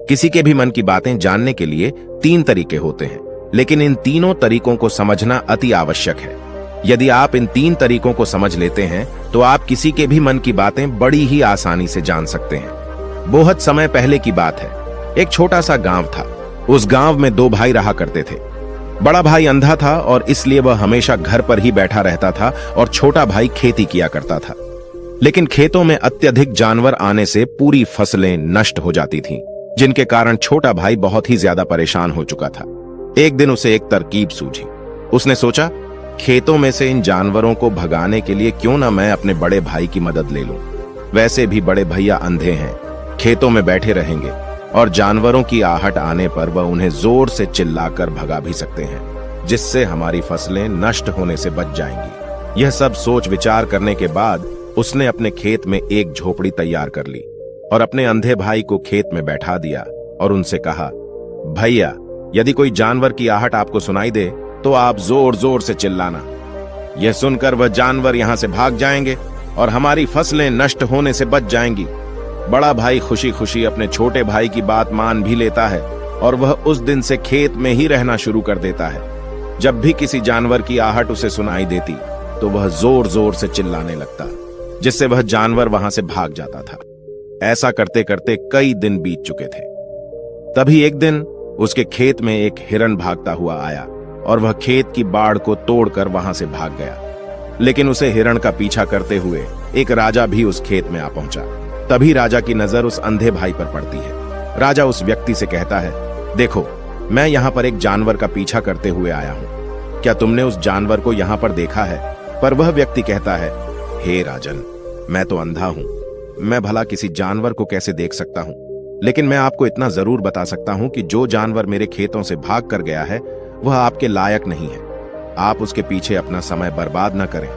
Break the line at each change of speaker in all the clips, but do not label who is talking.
किसी के भी मन की बातें जानने के लिए 3 तरीके होते हैं, लेकिन इन तीनों तरीकों को समझना अति आवश्यक है। यदि आप इन 3 तरीकों को समझ लेते हैं तो आप किसी के भी मन की बातें बड़ी ही आसानी से जान सकते हैं। बहुत समय पहले की बात है। एक छोटा सा गांव था। उस गांव में 2 भाई रहा करते थे। बड़ा भाई अंधा था और इसलिए वह हमेशा घर पर ही बैठा रहता था और छोटा भाई खेती किया करता था। लेकिन खेतों में अत्यधिक जानवर आने से पूरी फसलें नष्ट हो जाती थीं, जिनके कारण छोटा भाई बहुत ही ज्यादा परेशान हो चुका था। एक दिन उसे एक तरकीब सूझी। उसने सोचा, खेतों में से इन जानवरों को भगाने के लिए क्यों ना मैं अपने बड़े भाई की मदद ले लूं। वैसे भी बड़े भैया अंधे हैं, खेतों में बैठे रहेंगे और जानवरों की आहट आने पर वह उन्हें जोर से चिल्लाकर भगा भी सकते हैं, जिससे हमारी फसलें नष्ट होने से बच जाएंगी। यह सब सोच विचार करने के बाद उसने अपने खेत में एक झोपड़ी तैयार कर ली और अपने अंधे भाई को खेत में बैठा दिया और उनसे कहा, भैया, यदि कोई जानवर की आहट आपको सुनाई दे तो आप जोर जोर से चिल्लाना। यह सुनकर वह जानवर यहां से भाग जाएंगे और हमारी फसलें नष्ट होने से बच जाएंगी। बड़ा भाई खुशी खुशी अपने छोटे भाई की बात मान भी लेता है और वह उस दिन से खेत में ही रहना शुरू कर देता है। जब भी किसी जानवर की आहट उसे सुनाई देती तो वह जोर जोर से चिल्लाने लगता, जिससे वह जानवर वहां से भाग जाता था। ऐसा करते करते कई दिन बीत चुके थे। तभी एक दिन उसके खेत में एक हिरन भागता हुआ आया और वह खेत की बाड़ को तोड़कर वहां से भाग गया। लेकिन उसे हिरण का पीछा करते हुए एक राजा भी उस खेत में आ पहुंचा। तभी राजा की नजर उस अंधे भाई पर पड़ती है। राजा उस व्यक्ति से कहता है, देखो, मैं यहाँ पर एक जानवर का पीछा करते हुए आया हूँ। क्या तुमने उस जानवर को यहाँ पर देखा है? पर वह व्यक्ति कहता है, हे राजन, मैं तो अंधा हूँ, मैं भला किसी जानवर को कैसे देख सकता हूँ? लेकिन मैं आपको इतना जरूर बता सकता हूँ कि जो जानवर मेरे खेतों से भाग कर गया है वह आपके लायक नहीं है। आप उसके पीछे अपना समय बर्बाद न करें।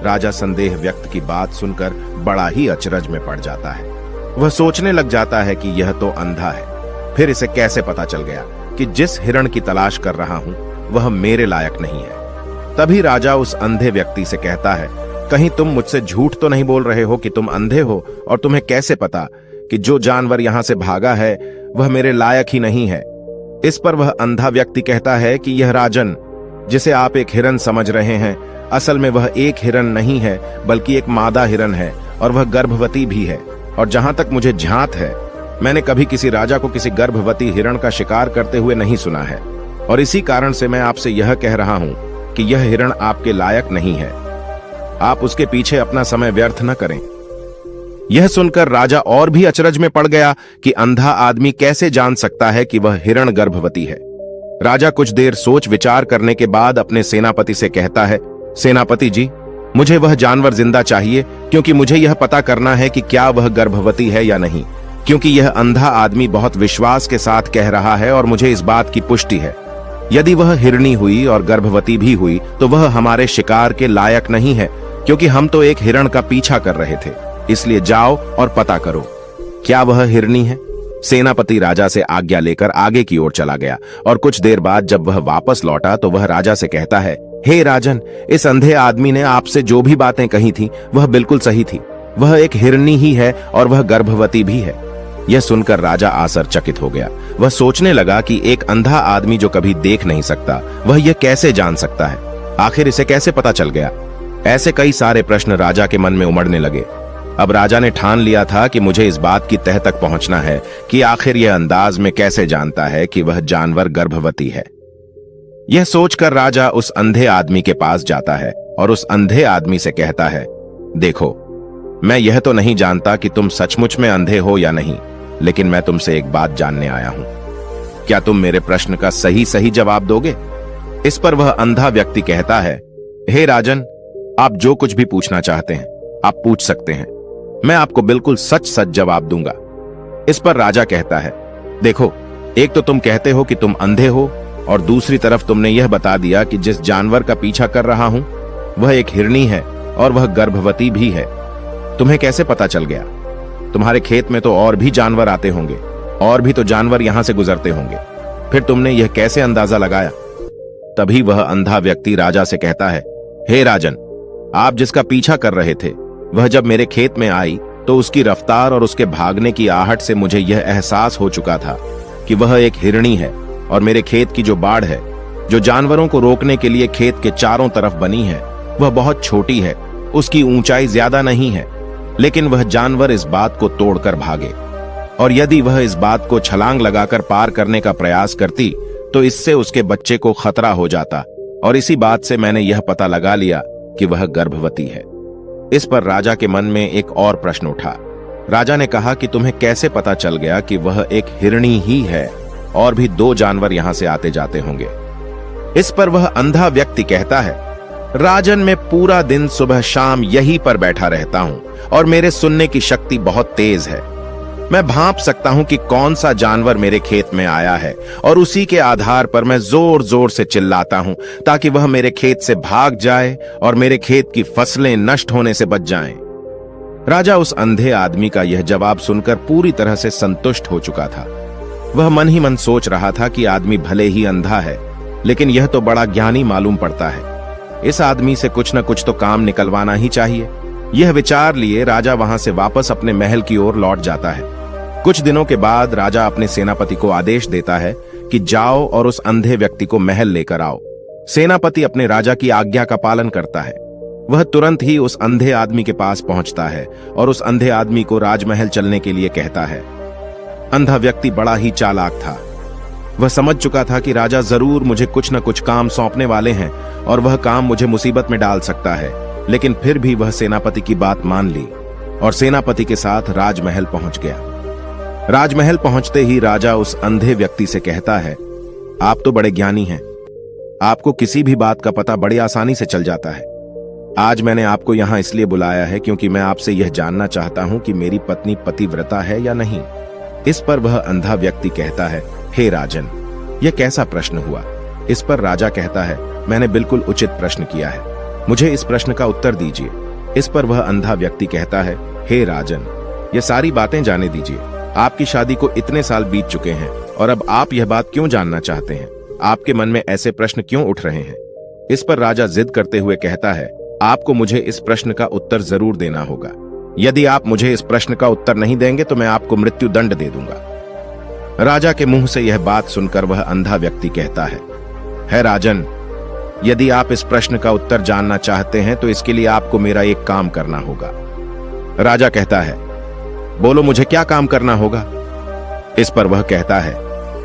राजा संदेह व्यक्त की बात सुनकर बड़ा ही अचरज में पड़ जाता है। वह सोचने लग जाता है कि यह तो अंधा है, फिर इसे कैसे पता चल गया कि जिस हिरण की तलाश कर रहा हूं वह मेरे लायक नहीं है। तभी राजा उस अंधे व्यक्ति से कहता है, कहीं तुम मुझसे झूठ तो नहीं बोल रहे हो कि तुम अंधे हो और तुम्हें कैसे पता कि जो जानवर यहां से भागा है वह मेरे लायक ही नहीं है? इस पर वह अंधा व्यक्ति कहता है कि यह राजन, जिसे आप एक हिरन समझ रहे हैं, असल में वह एक हिरन नहीं है बल्कि एक मादा हिरन है और वह गर्भवती भी है। और जहां तक मुझे ध्यात है, मैंने कभी किसी राजा को किसी गर्भवती हिरण का शिकार करते हुए नहीं सुना है और इसी कारण से मैं आपसे यह कह रहा हूं कि यह हिरण आपके लायक नहीं है। आप उसके पीछे अपना समय व्यर्थ न करें। यह सुनकर राजा और भी अचरज में पड़ गया कि अंधा आदमी कैसे जान सकता है कि वह हिरण गर्भवती है। राजा कुछ देर सोच विचार करने के बाद अपने सेनापति से कहता है, सेनापति जी, मुझे वह जानवर जिंदा चाहिए, क्योंकि मुझे यह पता करना है कि क्या वह गर्भवती है या नहीं, क्योंकि यह अंधा आदमी बहुत विश्वास के साथ कह रहा है और मुझे इस बात की पुष्टि है। यदि वह हिरनी हुई और गर्भवती भी हुई तो वह हमारे शिकार के लायक नहीं है, क्योंकि हम तो एक हिरण का पीछा कर रहे थे। इसलिए जाओ और पता करो, क्या वह हिरनी है? सेनापति राजा से आज्ञा लेकर आगे की ओर चला गया और कुछ देर बाद जब वह वापस लौटा तो वह राजा से कहता है, हे राजन, इस अंधे आदमी ने आपसे जो भी बातें कही थी वह बिल्कुल सही थी। वह एक हिरनी ही है और वह गर्भवती भी है। यह सुनकर राजा आश्चर्यचकित हो गया। वह सोचने लगा कि एक अंधा आदमी जो कभी देख नहीं सकता, वह यह कैसे जान सकता है? आखिर इसे कैसे पता चल गया? ऐसे कई सारे प्रश्न राजा के मन में उमड़ने लगे। अब राजा ने ठान लिया था कि मुझे इस बात की तह तक पहुंचना है कि आखिर यह अंदाज में कैसे जानता है कि वह जानवर गर्भवती है। यह सोचकर राजा उस अंधे आदमी के पास जाता है और उस अंधे आदमी से कहता है, देखो, मैं यह तो नहीं जानता कि तुम सचमुच में अंधे हो या नहीं, लेकिन मैं तुमसे एक बात जानने आया हूं। क्या तुम मेरे प्रश्न का सही सही जवाब दोगे? इस पर वह अंधा व्यक्ति कहता है, हे राजन, आप जो कुछ भी पूछना चाहते हैं आप पूछ सकते हैं, मैं आपको बिल्कुल सच सच जवाब दूंगा। इस पर राजा कहता है, देखो, एक तो तुम कहते हो कि तुम अंधे हो और दूसरी तरफ तुमने यह बता दिया कि जिस जानवर का पीछा कर रहा हूं वह एक हिरनी है और वह गर्भवती भी है। तुम्हें कैसे पता चल गया? तुम्हारे खेत में तो और भी जानवर आते होंगे और भी तो जानवर यहां से गुजरते होंगे, फिर तुमने यह कैसे अंदाजा लगाया? तभी वह अंधा व्यक्ति राजा से कहता है, हे राजन, आप जिसका पीछा कर रहे थे वह जब मेरे खेत में आई तो उसकी रफ्तार और उसके भागने की आहट से मुझे यह एहसास हो चुका था कि वह एक हिरणी है और मेरे खेत की जो बाड़ है, जो जानवरों को रोकने के लिए खेत के चारों तरफ बनी है, वह बहुत छोटी है। उसकी ऊंचाई ज्यादा नहीं है, लेकिन वह जानवर इस बात को तोड़कर भागे, और यदि वह इस बात को छलांग लगाकर पार करने का प्रयास करती तो इससे उसके बच्चे को खतरा हो जाता, और इसी बात से मैंने यह पता लगा लिया कि वह गर्भवती है। इस पर राजा के मन में एक और प्रश्न उठा। राजा ने कहा कि तुम्हें कैसे पता चल गया कि वह एक हिरणी ही है, और भी 2 जानवर यहां से आते जाते होंगे। इस पर वह अंधा व्यक्ति कहता है, राजन, मैं पूरा दिन सुबह शाम यहीं पर बैठा रहता हूं और मेरे सुनने की शक्ति बहुत तेज है। मैं भांप सकता हूं कि कौन सा जानवर मेरे खेत में आया है, और उसी के आधार पर मैं जोर जोर से चिल्लाता हूं ताकि वह मेरे खेत से भाग जाए और मेरे खेत की फसलें नष्ट होने से बच जाएं। राजा उस अंधे आदमी का यह जवाब सुनकर पूरी तरह से संतुष्ट हो चुका था। वह मन ही मन सोच रहा था कि आदमी भले ही अंधा है, लेकिन यह तो बड़ा ज्ञानी मालूम पड़ता है। इस आदमी से कुछ न कुछ तो काम निकलवाना ही चाहिए। यह विचार लिए राजा वहां से वापस अपने महल की ओर लौट जाता है। कुछ दिनों के बाद राजा अपने सेनापति को आदेश देता है कि जाओ और उस अंधे व्यक्ति को महल लेकर आओ। सेनापति अपने राजा की आज्ञा का पालन करता है। वह तुरंत ही उस अंधे आदमी के पास पहुंचता है और उस अंधे आदमी को राजमहल चलने के लिए कहता है। अंधा व्यक्ति बड़ा ही चालाक था। वह समझ चुका था कि राजा जरूर मुझे कुछ न कुछ काम सौंपने वाले हैं और वह काम मुझे मुसीबत में डाल सकता है, लेकिन फिर भी वह सेनापति की बात मान ली और सेनापति के साथ राजमहल पहुंच गया। राजमहल पहुंचते ही राजा उस अंधे व्यक्ति से कहता है, आप तो बड़े ज्ञानी हैं, आपको किसी भी बात का पता बड़ी आसानी से चल जाता है। आज मैंने आपको यहां इसलिए बुलाया है क्योंकि मैं आपसे यह जानना चाहता हूं कि मेरी पत्नी पतिव्रता है या नहीं। इस पर वह अंधा व्यक्ति कहता है, हे राजन, यह कैसा प्रश्न हुआ। इस पर राजा कहता है, मैंने बिल्कुल उचित प्रश्न किया है, मुझे इस प्रश्न का उत्तर दीजिए। इस पर वह अंधा व्यक्ति कहता है, हे राजन, ये सारी बातें जाने दीजिए। आपकी शादी को इतने साल बीत चुके हैं और अब आप यह बात क्यों जानना चाहते हैं? आपके मन में ऐसे प्रश्न क्यों उठ रहे हैं? इस पर राजा जिद करते हुए कहता है, आपको मुझे इस प्रश्न का उत्तर जरूर देना होगा। यदि आप मुझे इस प्रश्न का उत्तर नहीं देंगे तो मैं आपको मृत्यु दंड दे दूंगा। राजा के मुंह से यह बात सुनकर वह अंधा व्यक्ति कहता है राजन, यदि आप इस प्रश्न का उत्तर जानना चाहते हैं तो इसके लिए आपको मेरा एक काम करना होगा। राजा कहता है, बोलो मुझे क्या काम करना होगा? इस पर वह कहता है,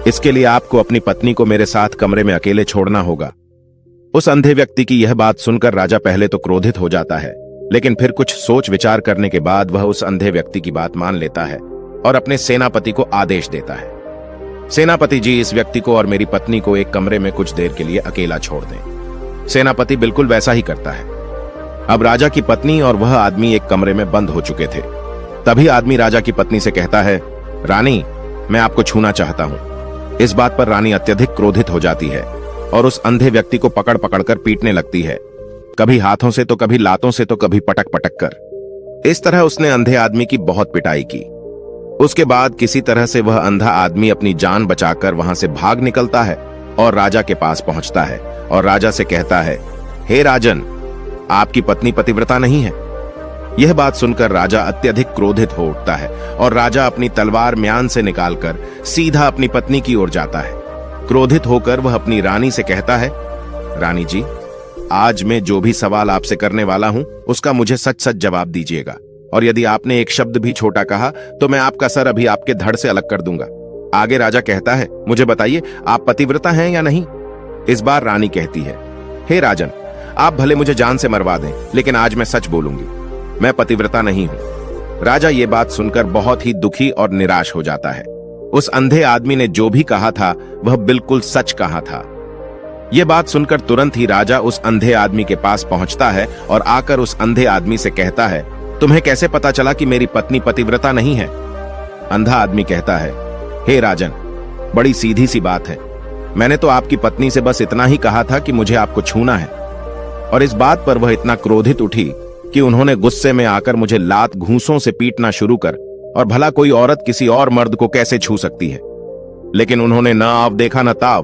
इसके लिए आपको अपनी पत्नी को मेरे साथ कमरे में अकेले छोड़ना होगा। उस अंधे व्यक्ति की यह बात सुनकर राजा पहले तो क्रोधित हो जाता है, लेकिन फिर कुछ सोच विचार करने के बाद वह उस अंधे व्यक्ति की बात मान लेता है और अपने सेनापति को आदेश देता है, सेनापति जी, इस व्यक्ति को और मेरी पत्नी को एक कमरे में कुछ देर के लिए अकेला छोड़ दें। सेनापति बिल्कुल वैसा ही करता है। अब राजा की पत्नी और वह आदमी एक कमरे में बंद हो चुके थे। तभी आदमी राजा की पत्नी से कहता है, रानी, मैं आपको छूना चाहता हूं। इस बात पर रानी अत्यधिक क्रोधित हो जाती है और उस अंधे व्यक्ति को पकड़ पकड़कर पीटने लगती है, कभी हाथों से तो कभी लातों से तो कभी पटक पटक कर। इस तरह उसने अंधे आदमी की बहुत पिटाई की। उसके बाद किसी तरह से वह अंधा आदमी अपनी जान बचाकर वहां से भाग निकलता है और राजा के पास पहुंचता है और राजा से कहता है, हे राजन, आपकी पत्नी पतिव्रता नहीं है। यह बात सुनकर राजा अत्यधिक क्रोधित हो उठता है और राजा अपनी तलवार म्यान से निकालकर सीधा अपनी पत्नी की ओर जाता है। क्रोधित होकर वह अपनी रानी से कहता है, रानी जी, आज मैं जो भी सवाल आपसे करने वाला हूं उसका मुझे सच सच जवाब दीजिएगा, और यदि आपने एक शब्द भी छोटा कहा तो मैं आपका सर अभी आपके धड़ से अलग कर दूंगा। आगे राजा कहता है, मुझे बताइए, आप पतिव्रता हैं या नहीं? इस बार रानी कहती है, हे राजन, आप भले मुझे जान से मरवा दें, लेकिन आज मैं सच बोलूंगी, मैं पतिव्रता नहीं हूं। राजा ये बात सुनकर बहुत ही दुखी और निराश हो जाता है। उस अंधे आदमी ने जो भी कहा था वह बिल्कुल सच कहा था। यह बात सुनकर तुरंत ही राजा उस अंधे आदमी के पास पहुंचता है और आकर उस अंधे आदमी से कहता है, तुम्हें कैसे पता चला कि मेरी पत्नी पतिव्रता नहीं है? अंधा आदमी कहता है, हे राजन, बड़ी सीधी सी बात है, मैंने तो आपकी पत्नी से बस इतना ही कहा था कि मुझे आपको छूना है। और इस बात पर वह इतना क्रोधित उठी कि उन्होंने गुस्से में आकर मुझे लात घूंसों से पीटना शुरू कर, और भला कोई औरत किसी और मर्द को कैसे छू सकती है? लेकिन उन्होंने न आव देखा न ताव,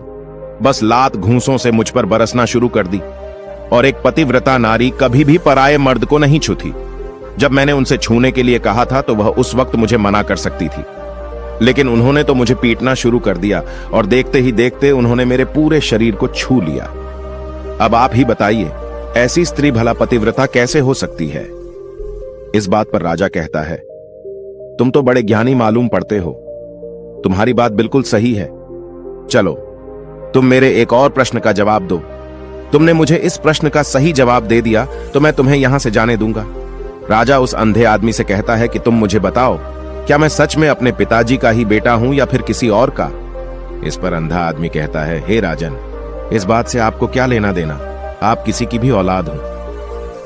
बस लात घूंसों से मुझ पर बरसना शुरू कर दी। और एक पतिव्रता नारी कभी भी पराये मर्द को नहीं छूती। जब मैंने उनसे छूने के लिए कहा था तो वह उस वक्त मुझे मना कर सकती थी, लेकिन उन्होंने तो मुझे पीटना शुरू कर दिया और देखते ही देखते उन्होंने मेरे पूरे शरीर को छू लिया। अब आप ही बताइए, ऐसी स्त्री भला पतिव्रता कैसे हो सकती है? इस बात पर राजा कहता है, तुम तो बड़े ज्ञानी मालूम पड़ते हो, तुम्हारी बात बिल्कुल सही है। चलो तुम मेरे एक और प्रश्न का जवाब दो। तुमने मुझे इस प्रश्न का सही जवाब दे दिया तो मैं तुम्हें यहां से जाने दूंगा। राजा उस अंधे आदमी से कहता है कि तुम मुझे बताओ, क्या मैं सच में अपने पिताजी का ही बेटा हूं या फिर किसी और का? इस पर अंधा आदमी कहता है, हे राजन, इस बात से आपको क्या लेना देना? आप किसी की भी औलाद हो,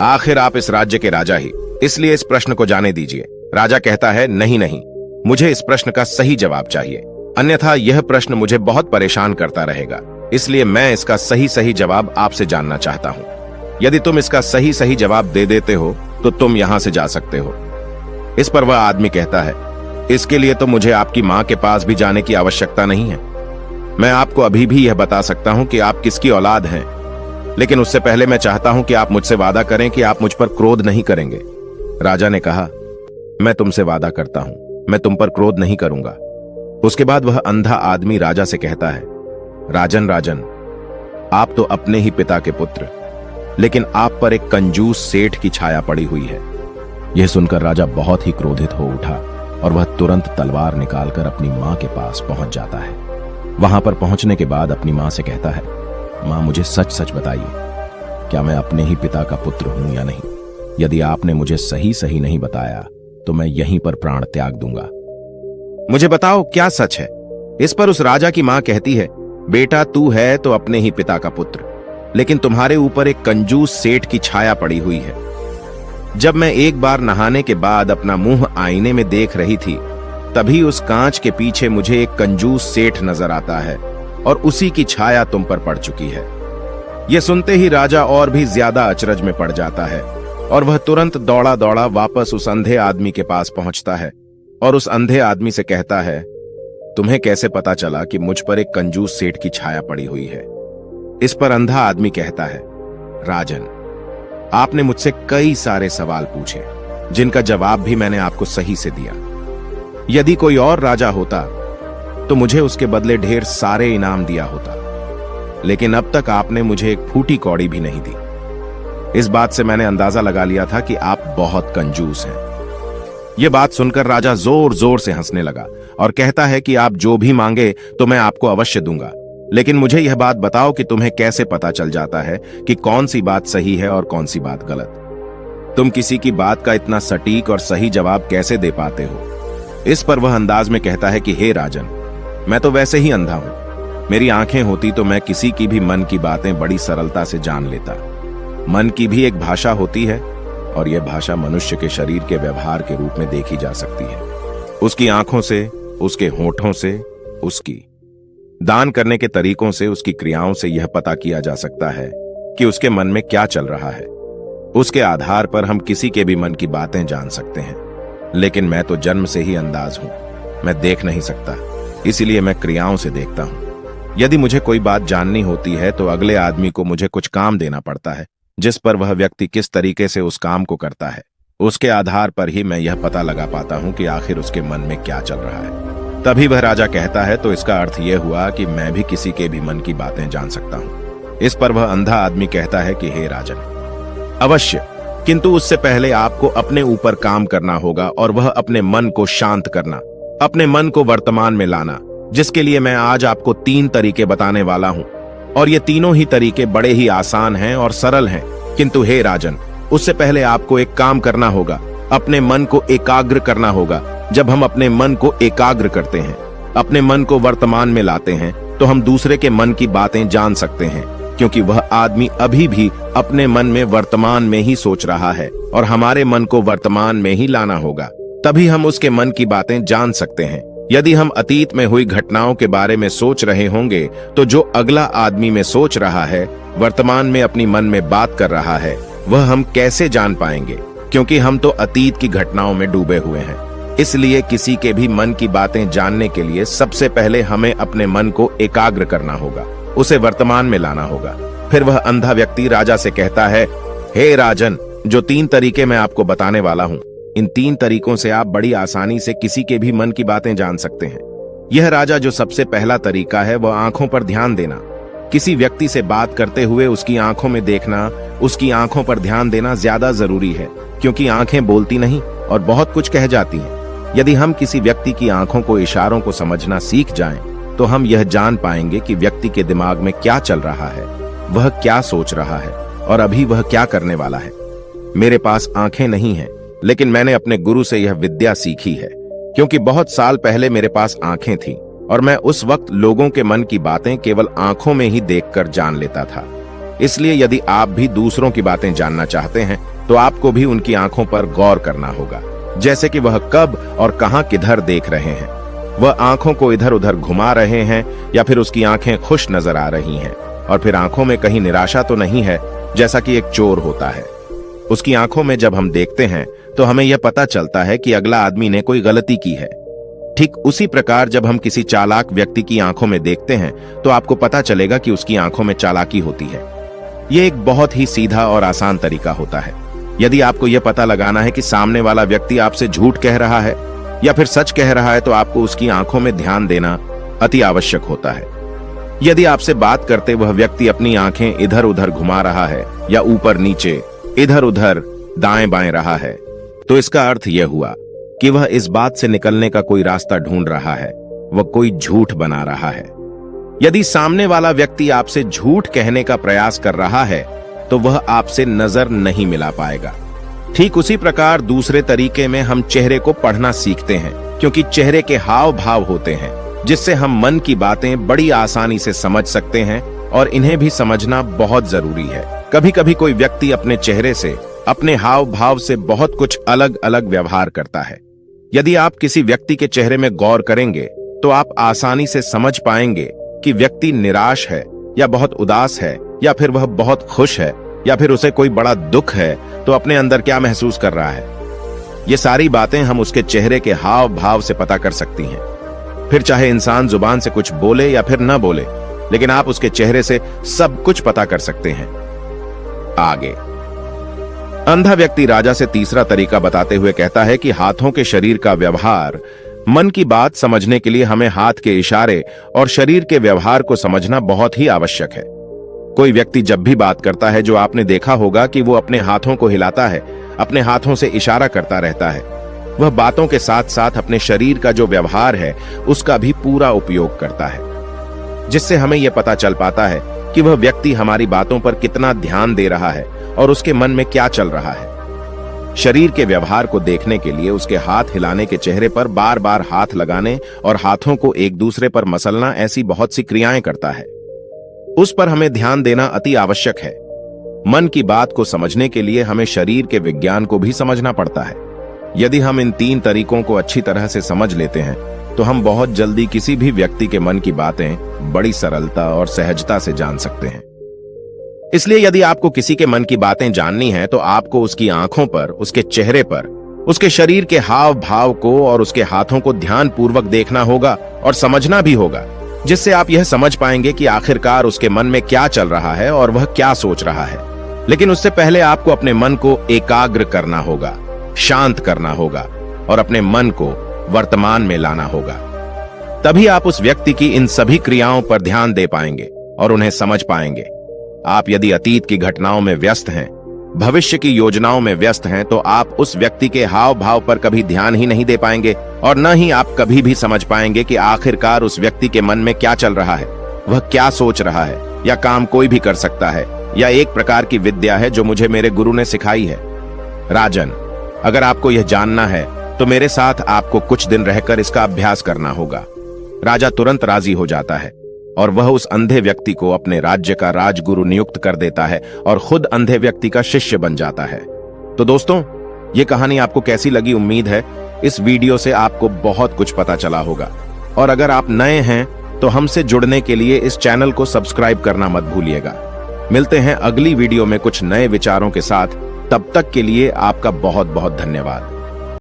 आखिर आप इस राज्य के राजा ही, इसलिए इस प्रश्न को जाने दीजिए। राजा कहता है, नहीं नहीं, मुझे इस प्रश्न का सही जवाब चाहिए, अन्यथा यह प्रश्न मुझे बहुत परेशान करता रहेगा, इसलिए मैं इसका सही सही जवाब आपसे जानना चाहता हूं। यदि तुम इसका सही सही जवाब दे देते हो तो तुम यहां से जा सकते हो। इस पर वह आदमी कहता है, इसके लिए तो मुझे आपकी मां के पास भी जाने की आवश्यकता नहीं है। मैं आपको अभी भी यह बता सकता हूं कि आप किसकी औलाद हैं, लेकिन उससे पहले मैं चाहता हूं कि आप मुझसे वादा करें कि आप मुझ पर क्रोध नहीं करेंगे। राजा ने कहा, मैं तुमसे वादा करता हूं, मैं तुम पर क्रोध नहीं करूंगा। उसके बाद वह अंधा आदमी राजा से कहता है, राजन राजन, आप तो अपने ही पिता के पुत्र, लेकिन आप पर एक कंजूस सेठ की छाया पड़ी हुई है। यह सुनकर राजा बहुत ही क्रोधित हो उठा और वह तुरंत तलवार निकालकर अपनी मां के पास पहुंच जाता है। वहां पर पहुंचने के बाद अपनी मां से कहता है, मां मुझे सच सच बताइए, क्या मैं अपने ही पिता का पुत्र हूं या नहीं? यदि आपने मुझे सही सही नहीं बताया तो मैं यहीं पर प्राण त्याग दूंगा। मुझे बताओ क्या सच है? इस पर उस राजा की मां कहती है, बेटा तू है तो अपने ही पिता का पुत्र, लेकिन तुम्हारे ऊपर एक कंजूस सेठ की छाया पड़ी हुई है। जब मैं एक बार नहाने के बाद अपना मुंह आईने में देख रही थी, तभी उस कांच के पीछे मुझे एक कंजूस सेठ नजर आता है और उसी की छाया तुम पर पड़ चुकी है। यह सुनते ही राजा और भी ज्यादा अचरज में पड़ जाता है और वह तुरंत दौड़ा दौड़ा वापस उस अंधे आदमी के पास पहुंचता है और उस अंधे आदमी से कहता है, तुम्हें कैसे पता चला कि मुझ पर एक कंजूस सेठ की छाया पड़ी हुई है? इस पर अंधा आदमी कहता है, राजन, आपने मुझसे कई सारे सवाल पूछे जिनका जवाब भी मैंने आपको सही से दिया। यदि कोई और राजा होता तो मुझे उसके बदले ढेर सारे इनाम दिया होता, लेकिन अब तक आपने मुझे एक फूटी कौड़ी भी नहीं दी। इस बात से मैंने अंदाजा लगा लिया था कि आप बहुत कंजूस हैं। यह बात सुनकर राजा जोर जोर से हंसने लगा और कहता है कि आप जो भी मांगे तो मैं आपको अवश्य दूंगा, लेकिन मुझे यह बात बताओ कि तुम्हें कैसे पता चल जाता है कि कौन सी बात सही है और कौन सी बात गलत? तुम किसी की बात का इतना सटीक और सही जवाब कैसे दे पाते हो? इस पर वह अंदाज में कहता है कि हे राजन, मैं तो वैसे ही अंधा हूं। मेरी आंखें होती तो मैं किसी की भी मन की बातें बड़ी सरलता से जान लेता। मन की भी एक भाषा होती है और यह भाषा मनुष्य के शरीर के व्यवहार के रूप में देखी जा सकती है। उसकी आंखों से, उसके होठों से, उसकी दान करने के तरीकों से, उसकी क्रियाओं से यह पता किया जा सकता है कि उसके मन में क्या चल रहा है। उसके आधार पर हम किसी के भी मन की बातें जान सकते हैं, लेकिन मैं तो जन्म से ही अंधाज हूं, मैं देख नहीं सकता, इसीलिए मैं क्रियाओं से देखता हूं। यदि मुझे कोई बात जाननी होती है तो अगले आदमी को मुझे कुछ काम देना पड़ता है, जिस पर वह व्यक्ति किस तरीके से उस काम को करता है, उसके आधार पर ही मैं यह पता लगा पाता हूं कि आखिर उसके मन में क्या चल रहा है। तभी वह राजा कहता है, तो इसका अर्थ यह हुआ कि मैं भी किसी के भी मन की बातें जान सकता हूं। इस पर वह अंधा आदमी कहता है कि हे राजन, अवश्य, किंतु उससे पहले आपको अपने ऊपर काम करना होगा और वह अपने मन को शांत करना, अपने मन को वर्तमान में लाना, जिसके लिए मैं आज आपको 3 तरीके बताने वाला हूं। और ये तीनों ही तरीके बड़े ही आसान हैं और सरल हैं, किंतु हे राजन, उससे पहले आपको एक काम करना होगा, अपने मन को एकाग्र करना होगा। जब हम अपने मन को एकाग्र करते हैं, अपने मन को वर्तमान में लाते हैं, तो हम दूसरे के मन की बातें जान सकते हैं, क्योंकि वह आदमी अभी भी अपने मन में वर्तमान में ही सोच रहा है और हमारे मन को वर्तमान में ही लाना होगा, तभी हम उसके मन की बातें जान सकते हैं। यदि हम अतीत में हुई घटनाओं के बारे में सोच रहे होंगे तो जो अगला आदमी में सोच रहा है, वर्तमान में अपनी मन में बात कर रहा है, वह हम कैसे जान पाएंगे? क्योंकि हम तो अतीत की घटनाओं में डूबे हुए हैं। इसलिए किसी के भी मन की बातें जानने के लिए सबसे पहले हमें अपने मन को एकाग्र करना होगा, उसे वर्तमान में लाना होगा। फिर वह अंधा व्यक्ति राजा से कहता है, हे राजन, जो 3 तरीके मैं आपको बताने वाला हूं, इन 3 तरीकों से आप बड़ी आसानी से किसी के भी मन की बातें जान सकते हैं। यह राजा जो सबसे पहला तरीका है वह आंखों पर ध्यान देना। किसी व्यक्ति से बात करते हुए उसकी आंखों में देखना, उसकी आंखों पर ध्यान देना ज्यादा जरूरी है, क्योंकि आंखें बोलती नहीं और बहुत कुछ कह जाती हैं। यदि हम किसी व्यक्ति की आंखों को, इशारों को समझना सीख जाएं, तो हम यह जान पाएंगे कि व्यक्ति के दिमाग में क्या चल रहा है, वह क्या सोच रहा है और अभी वह क्या करने वाला है। मेरे पास आंखें नहीं हैं, लेकिन मैंने अपने गुरु से यह विद्या सीखी है, क्योंकि बहुत साल पहले मेरे पास आंखें थीं और मैं उस वक्त लोगों के मन की बातें केवल आंखों में ही देखकर जान लेता था। इसलिए यदि आप भी दूसरों की बातें जानना चाहते हैं, तो आपको भी उनकी आंखों पर गौर करना होगा, जैसे कि वह कब और कहां किधर देख रहे हैं। वह आंखों को इधर उधर घुमा रहे हैं या फिर उसकी आंखें खुश नजर आ रही हैं, और फिर आंखों में कहीं निराशा तो नहीं है, जैसा कि एक चोर होता है। उसकी आंखों में जब हम देखते हैं तो हमें यह पता चलता है कि अगला आदमी ने कोई गलती की है। ठीक उसी प्रकार जब हम किसी चालाक व्यक्ति की आंखों में देखते हैं तो आपको पता चलेगा कि उसकी आंखों में चालाकी होती है। यह एक बहुत ही सीधा और आसान तरीका होता है। यदि आपको यह पता लगाना है कि सामने वाला व्यक्ति आपसे झूठ कह रहा है या फिर सच कह रहा है, तो आपको उसकी आंखों में ध्यान देना अति आवश्यक होता है। यदि आपसे बात करते वह व्यक्ति अपनी आंखें इधर उधर घुमा रहा है या ऊपर नीचे, इधर उधर, दाएं बाएं रहा है, तो इसका अर्थ यह हुआ कि वह इस बात से निकलने का कोई रास्ता ढूंढ रहा है, वह कोई झूठ बना रहा है। यदि सामने वाला व्यक्ति आपसे झूठ कहने का प्रयास कर रहा है, तो वह आपसे नजर नहीं मिला पाएगा। ठीक उसी प्रकार दूसरे तरीके में हम चेहरे को पढ़ना सीखते हैं, क्योंकि चेहरे के हाव भाव होते हैं जिससे हम मन की बातें बड़ी आसानी से समझ सकते हैं, और इन्हें भी समझना बहुत जरूरी है। कभी कभी कोई व्यक्ति अपने चेहरे से, अपने हाव भाव से बहुत कुछ अलग अलग व्यवहार करता है। यदि आप किसी व्यक्ति के चेहरे में गौर करेंगे तो आप आसानी से समझ पाएंगे कि व्यक्ति निराश है या बहुत उदास है, या फिर वह बहुत खुश है, या फिर उसे कोई बड़ा दुख है, तो अपने अंदर क्या महसूस कर रहा है। ये सारी बातें हम उसके चेहरे के हाव भाव से पता कर सकती हैं। फिर चाहे इंसान जुबान से कुछ बोले या फिर न बोले, लेकिन आप उसके चेहरे से सब कुछ पता कर सकते हैं। आगे अंधा व्यक्ति राजा से तीसरा तरीका बताते हुए कहता है कि हाथों के शरीर का व्यवहार, मन की बात समझने के लिए हमें हाथ के इशारे और शरीर के व्यवहार को समझना बहुत ही आवश्यक है। कोई व्यक्ति जब भी बात करता है, जो आपने देखा होगा कि वो अपने हाथों को हिलाता है, अपने हाथों से इशारा करता रहता है। वह बातों के साथ साथ अपने शरीर का जो व्यवहार है उसका भी पूरा उपयोग करता है, जिससे हमें यह पता चल पाता है कि वह व्यक्ति हमारी बातों पर कितना ध्यान दे रहा है और उसके मन में क्या चल रहा है। शरीर के व्यवहार को देखने के लिए उसके हाथ हिलाने के चेहरे पर बार बार हाथ लगाने और हाथों को एक दूसरे पर मसलना, ऐसी बहुत सी क्रियाएं करता है। उस पर हमें ध्यान देना अति आवश्यक है। मन की बात को समझने के लिए हमें शरीर के विज्ञान को भी समझना पड़ता है। यदि हम इन 3 तरीकों को अच्छी तरह से समझ लेते हैं, तो हम बहुत जल्दी किसी भी व्यक्ति के मन की बातें बड़ी सरलता और सहजता से जान सकते हैं। इसलिए यदि आपको किसी के मन की बातें जाननी है, तो आपको उसकी आंखों पर, उसके चेहरे पर, उसके शरीर के हाव भाव को और उसके हाथों को ध्यानपूर्वक देखना होगा और समझना भी होगा, जिससे आप यह समझ पाएंगे कि आखिरकार उसके मन में क्या चल रहा है और वह क्या सोच रहा है। लेकिन उससे पहले आपको अपने मन को एकाग्र करना होगा, शांत करना होगा और अपने मन को वर्तमान में लाना होगा। तभी आप उस व्यक्ति की इन सभी क्रियाओं पर ध्यान दे पाएंगे और उन्हें समझ पाएंगे। आप यदि अतीत की घटनाओं में व्यस्त हैं, भविष्य की योजनाओं में व्यस्त हैं, तो आप उस व्यक्ति के हाव भाव पर कभी ध्यान ही नहीं दे पाएंगे, और न ही आप कभी भी समझ पाएंगे कि आखिरकार उस व्यक्ति के मन में क्या चल रहा है, वह क्या सोच रहा है, या काम कोई भी कर सकता है, या एक प्रकार की विद्या है जो मुझे मेरे गुरु ने सिखाई है। राजन, अगर आपको यह जानना है तो मेरे साथ आपको कुछ दिन रहकर इसका अभ्यास करना होगा। राजा तुरंत राजी हो जाता है और वह उस अंधे व्यक्ति को अपने राज्य का राजगुरु नियुक्त कर देता है और खुद अंधे व्यक्ति का शिष्य बन जाता है। तो दोस्तों, ये कहानी आपको कैसी लगी? उम्मीद है इस वीडियो से आपको बहुत कुछ पता चला होगा। और अगर आप नए हैं तो हमसे जुड़ने के लिए इस चैनल को सब्सक्राइब करना मत भूलिएगा। मिलते हैं अगली वीडियो में कुछ नए विचारों के साथ। तब तक के लिए आपका बहुत बहुत धन्यवाद।